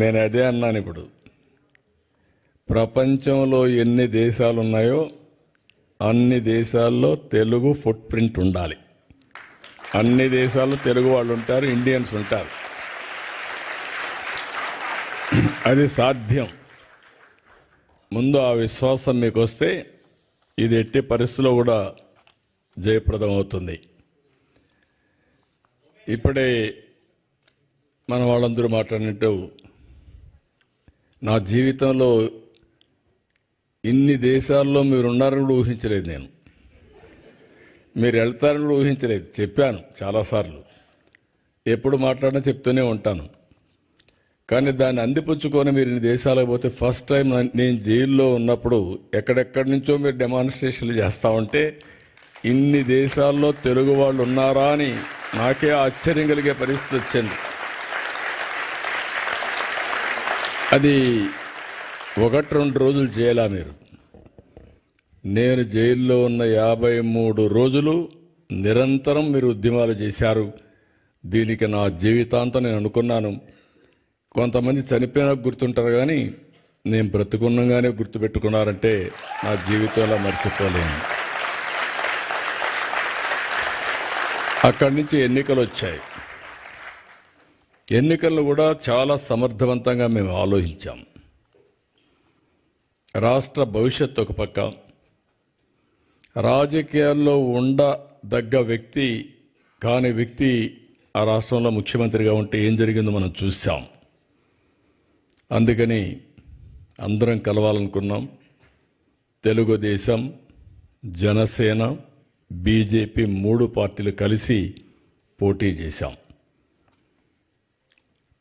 నేను అదే అన్నాను. ఇప్పుడు ప్రపంచంలో ఎన్ని దేశాలు ఉన్నాయో అన్ని దేశాల్లో తెలుగు ఫుట్ ప్రింట్ ఉండాలి. అన్ని దేశాల్లో తెలుగు వాళ్ళు ఉంటారు, ఇండియన్స్ ఉంటారు. అది సాధ్యం. ముందు ఆ విశ్వాసం మీకు వస్తే ఇది ఎట్టి పరిస్థితుల్లో కూడా జయప్రదం అవుతుంది. ఇప్పుడే మన వాళ్ళందరూ మాట్లాడినట్టు నా జీవితంలో ఇన్ని దేశాల్లో మీరు ఉన్నారని కూడా ఊహించలేదు. నేను మీరు వెళ్తారని కూడా ఊహించలేదు. చెప్పాను చాలాసార్లు, ఎప్పుడు మాట్లాడినా చెప్తూనే ఉంటాను. కానీ దాన్ని అందిపుచ్చుకొని మీరు ఇన్ని దేశాలకు పోతే ఫస్ట్ టైం నేను జైల్లో ఉన్నప్పుడు ఎక్కడెక్కడి నుంచో మీరు డెమాన్స్ట్రేషన్లు చేస్తూ ఉంటే ఇన్ని దేశాల్లో తెలుగు వాళ్ళు ఉన్నారా అని నాకే ఆశ్చర్యం కలిగే పరిస్థితి వచ్చింది. అది 1-2 రోజులు చేయాలా మీరు? నేను జైల్లో ఉన్న 53 రోజులు నిరంతరం మీరు ఉద్యమాలు చేశారు. దీనికి నా జీవితాంతం నేను అనుకున్నాను. కొంతమంది చనిపోయినా గుర్తుంటారు, కానీ నేను బ్రతుకున్నగానే గుర్తుపెట్టుకున్నారంటే నా జీవితంలో మర్చిపోలేను. అక్కడి నుంచి ఎన్నికలు వచ్చాయి. ఎన్నికలను కూడా చాలా సమర్థవంతంగా మేము ఆలోచించాం. రాష్ట్ర భవిష్యత్తు ఒక పక్క, రాజకీయాల్లో ఉండదగ్గ వ్యక్తి కాని వ్యక్తి ఆ రాష్ట్రంలో ముఖ్యమంత్రిగా ఉంటే ఏం జరిగిందో మనం చూసాం. అందుకని అందరం కలవాలనుకున్నాం. తెలుగుదేశం, జనసేన, బీజేపీ 3 పార్టీలు కలిసి పోటీ చేశాం.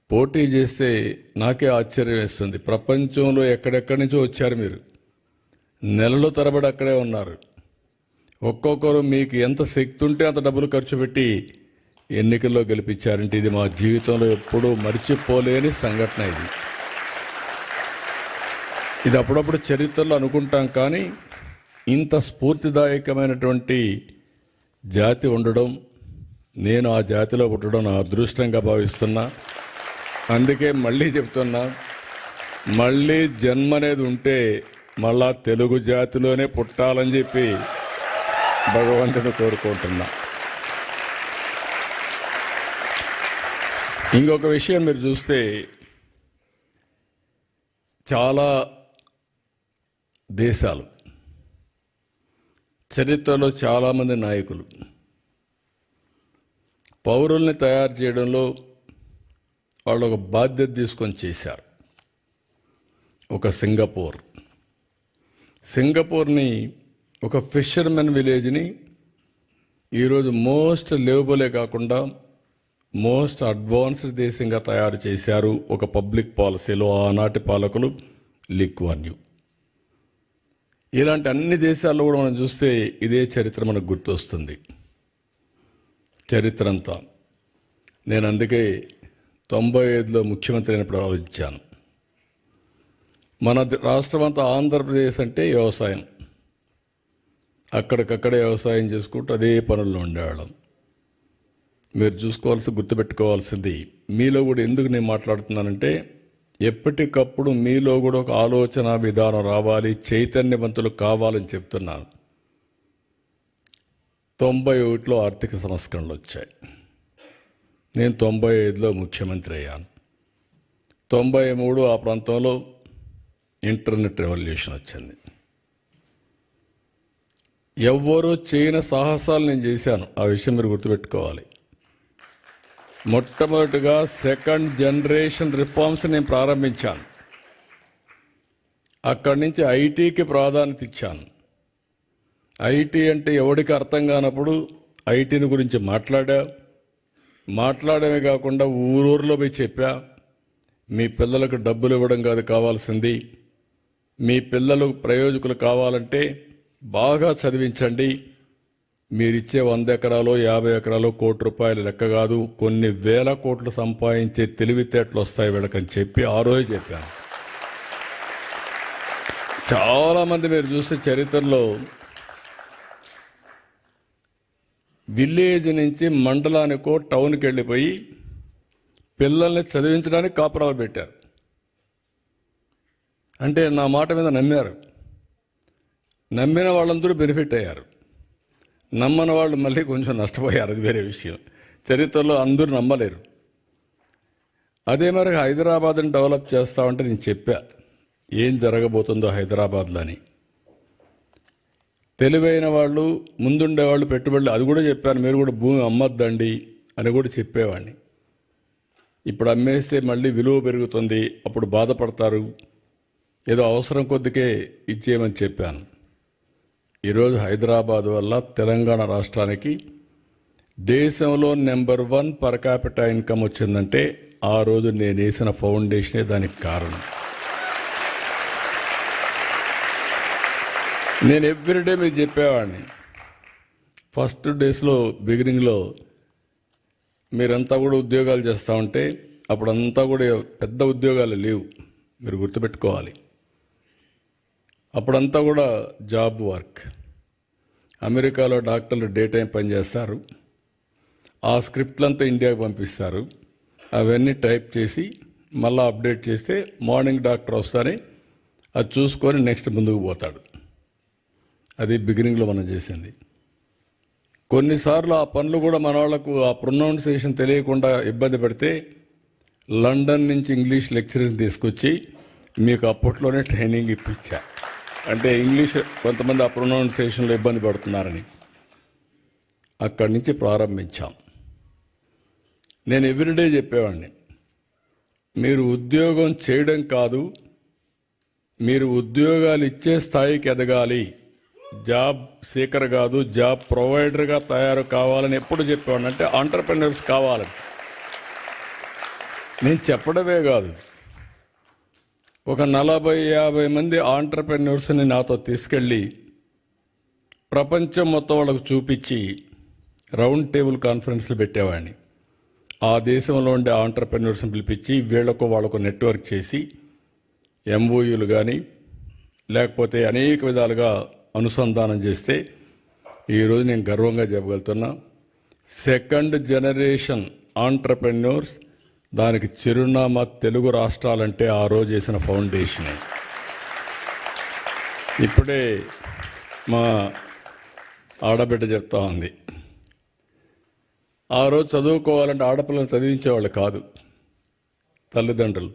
పోటీ చేస్తే నాకే ఆశ్చర్యం వేస్తుంది. ప్రపంచంలో ఎక్కడెక్కడి నుంచో వచ్చారు మీరు, నెలల తరబడి అక్కడే ఉన్నారు. ఒక్కొక్కరు మీకు ఎంత శక్తి ఉంటే అంత డబ్బులు ఖర్చు పెట్టి ఎన్నికల్లో గెలిపించారంటే ఇది మా జీవితంలో ఎప్పుడూ మర్చిపోలేని సంఘటన. ఇది అప్పుడప్పుడు చరిత్రలో అనుకుంటాం, కానీ ఇంత స్ఫూర్తిదాయకమైనటువంటి జాతి ఉండడం, నేను ఆ జాతిలో పుట్టడం నా అదృష్టంగా భావిస్తున్నా. అందుకే మళ్ళీ చెప్తున్నా, మళ్ళీ జన్మ అనేది ఉంటే మళ్ళా తెలుగు జాతిలోనే పుట్టాలని చెప్పి భగవంతుని కోరుకుంటున్నా. ఇంకొక విషయం మీరు చూస్తే, చాలా దేశాలు చరిత్రలో చాలామంది నాయకులు పౌరుల్ని తయారు చేయడంలో వాళ్ళు ఒక బాధ్యత తీసుకొని చేశారు. ఒక సింగపూర్ని ఒక ఫిషర్మెన్ విలేజ్ని ఈరోజు మోస్ట్ లివబులే కాకుండా మోస్ట్ అడ్వాన్స్డ్ దేశంగా తయారు చేశారు. ఒక పబ్లిక్ పాలసీలో ఆనాటి పాలకులు లీ కువాన్ యూ. ఇలాంటి అన్ని దేశాల్లో కూడా మనం చూస్తే ఇదే చరిత్ర మనకు గుర్తొస్తుంది. చరిత్ర అంతా నేను అందుకే 95లో ముఖ్యమంత్రి అయినప్పుడు ఆలోచించాను. మన రాష్ట్రం అంతా ఆంధ్రప్రదేశ్ అంటే వ్యవసాయం, అక్కడికక్కడే వ్యవసాయం చేసుకుంటూ అదే పనుల్లో ఉండేవాళ్ళం. మీరు గుర్తుపెట్టుకోవాల్సింది, మీలో కూడా ఎందుకు నేను మాట్లాడుతున్నానంటే ఎప్పటికప్పుడు మీలో కూడా ఒక ఆలోచన విధానం రావాలి, చైతన్యవంతులు కావాలని చెప్తున్నాను. 91లో ఆర్థిక సంస్కరణలు వచ్చాయి. నేను 95లో ముఖ్యమంత్రి అయ్యాను. 93 ఆ ప్రాంతంలో ఇంటర్నెట్ రెవల్యూషన్ వచ్చింది. ఎవ్వరూ చేయని సాహసాలు నేను చేశాను. ఆ విషయం మీరు గుర్తుపెట్టుకోవాలి. మొట్టమొదటిగా 2nd జనరేషన్ రిఫార్మ్స్ నేను ప్రారంభించాను. అక్కడి నుంచి ఐటీకి ప్రాధాన్యత ఇచ్చాను. ఐటీ అంటే ఎవరికి అర్థం కానప్పుడు ఐటీని గురించి మాట్లాడమే కాకుండా ఊరూరులో పోయి చెప్పా, మీ పిల్లలకు డబ్బులు ఇవ్వడం కాదు కావాల్సింది, మీ పిల్లలు ప్రయోజకులు కావాలంటే బాగా చదివించండి. మీరిచ్చే 100 ఎకరాలు 50 ఎకరాలు ₹1,00,00,000 లెక్క కాదు, కొన్ని వేల కోట్లు సంపాదించే తెలివితేటలు వస్తాయి వీళ్ళకని చెప్పి ఆ రోజు చెప్పాను. చాలామంది మీరు చూస్తే చరిత్రలో విలేజ్ నుంచి మండలానికో టౌన్కి వెళ్ళిపోయి పిల్లల్ని చదివించడానికి కాపురాలు పెట్టారు. అంటే నా మాట మీద నమ్మారు. నమ్మిన వాళ్ళందరూ బెనిఫిట్ అయ్యారు, నమ్మని వాళ్ళు మళ్ళీ కొంచెం నష్టపోయారు. అది వేరే విషయం. చరిత్రలో అందరూ నమ్మలేరు. అదే మరి హైదరాబాద్ని డెవలప్ చేస్తామంటే నేను చెప్పా ఏం జరగబోతుందో హైదరాబాద్లో అని. తెలివైన వాళ్ళు, ముందుండేవాళ్ళు పెట్టుబడులు, అది కూడా చెప్పాను. మీరు కూడా భూమి అమ్మద్దండి అని కూడా చెప్పేవాడిని. ఇప్పుడు అమ్మేస్తే మళ్ళీ విలువ పెరుగుతుంది, అప్పుడు బాధపడతారు, ఏదో అవసరం కొద్దికే ఇచ్చేయమని చెప్పాను. ఈరోజు హైదరాబాద్ వల్ల తెలంగాణ రాష్ట్రానికి దేశంలో నెంబర్ 1 పర్ క్యాపిటల్ ఇన్కమ్ వచ్చిందంటే ఆ రోజు నేను వేసిన ఫౌండేషనే దానికి కారణం. నేను ఎవ్రీడే మీకు చెప్పేవాడిని. ఫస్ట్ డేస్లో బిగినింగ్లో మీరంతా కూడా ఉద్యోగాలు చేస్తూ ఉంటే అప్పుడంతా కూడా పెద్ద ఉద్యోగాలు లేవు, మీరు గుర్తుపెట్టుకోవాలి. అప్పుడంతా కూడా జాబ్ వర్క్. అమెరికాలో డాక్టర్లు డే టైం పనిచేస్తారు, ఆ స్క్రిప్ట్లంతా ఇండియాకి పంపిస్తారు, అవన్నీ టైప్ చేసి మళ్ళీ అప్డేట్ చేస్తే మార్నింగ్ డాక్టర్ వస్తానే అది చూసుకొని నెక్స్ట్ ముందుకు పోతాడు. అది బిగినింగ్లో మనం చేసింది. కొన్నిసార్లు ఆ పనులు కూడా మన వాళ్ళకు ఆ ప్రొనౌన్సియేషన్ తెలియకుండా ఇబ్బంది పెడితే లండన్ నుంచి ఇంగ్లీష్ లెక్చరర్ని తీసుకొచ్చి మీకు అప్పట్లోనే ట్రైనింగ్ ఇప్పించా. అంటే ఇంగ్లీష్ కొంతమంది ఆ ప్రొనౌన్సియేషన్లో ఇబ్బంది పడుతున్నారని అక్కడి నుంచి ప్రారంభించాం. నేను ఎవ్రీడే చెప్పేవాడిని, మీరు ఉద్యోగం చేయడం కాదు, మీరు ఉద్యోగాలు ఇచ్చే స్థాయికి ఎదగాలి, జాబ్ సీకర్ కాదు జాబ్ ప్రొవైడర్గా తయారు కావాలని ఎప్పుడు చెప్పేవాడిని. అంటే ఆంటర్‌ప్రెన్యూర్స్ కావాలని నేను చెప్పడమే కాదు, ఒక 40-50 మంది ఆంటర్‌ప్రెన్యూర్స్ని నాతో తీసుకెళ్ళి ప్రపంచం మొత్తం వాళ్ళకు చూపించి రౌండ్ టేబుల్ కాన్ఫరెన్స్లు పెట్టేవాడిని. ఆ దేశంలో ఉండే ఆంటర్‌ప్రెన్యూర్స్ని పిలిపించి వీళ్లకు వాళ్ళకు నెట్వర్క్ చేసి ఎంఓయూలు కానీ లేకపోతే అనేక విధాలుగా అనుసంధానం చేస్తే ఈరోజు నేను గర్వంగా చెప్పగలుగుతున్నా, 2nd జనరేషన్ ఆంటర్‌ప్రెన్యూర్స్, దానికి చిరునామా తెలుగు రాష్ట్రాలంటే ఆ రోజు చేసిన ఫౌండేషనే. ఇప్పుడే మా ఆడబిడ్డ చెప్తా ఉంది, ఆ రోజు చదువుకోవాలంటే ఆడపిల్లలు చదివించేవాళ్ళు కాదు తల్లిదండ్రులు.